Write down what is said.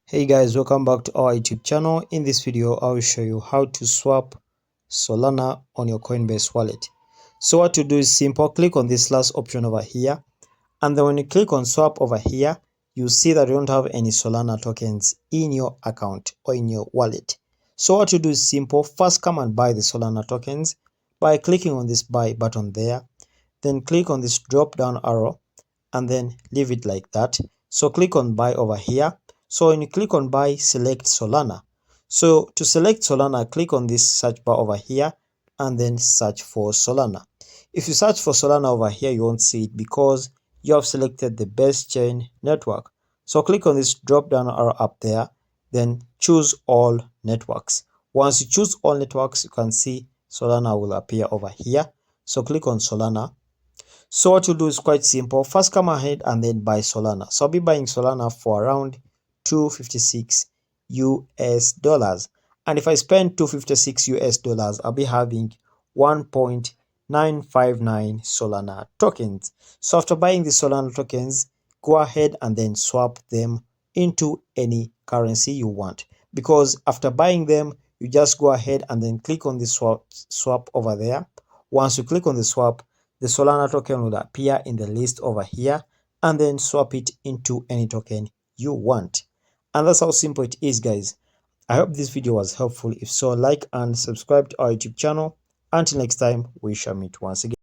Hey guys, welcome back to our YouTube channel. In this video, I will show you how to swap Solana on your Coinbase wallet. So what to do is simple, click on this last option over here. And then when you click on swap over here, you see that you don't have any Solana tokens in your account or in your wallet. So what to do is simple, first come and buy the Solana tokens by clicking on this buy button there. Then click on this drop down arrow and then leave it like that. So click on buy over here. So when you click on buy, select Solana. So to select Solana, click on this search bar over here and then search for Solana. If you search for Solana over here, you won't see it because you have selected the best chain network. So click on this drop down arrow up there, then choose all networks. Once you choose all networks, you can see Solana will appear over here. So click on Solana. So what you do is quite simple. First come ahead and then buy Solana. So I'll be buying Solana for around 256 US dollars. And if I spend 256 US dollars, I'll be having 1.959 Solana tokens. So after buying the Solana tokens, go ahead and then swap them into any currency you want. Because after buying them, you just go ahead and then click on the swap over there. Once you click on the swap, the Solana token will appear in the list over here and then swap it into any token you want. And that's how simple it is, guys. I hope this video was helpful. If so, like and subscribe to our YouTube channel. Until next time, we shall meet once again.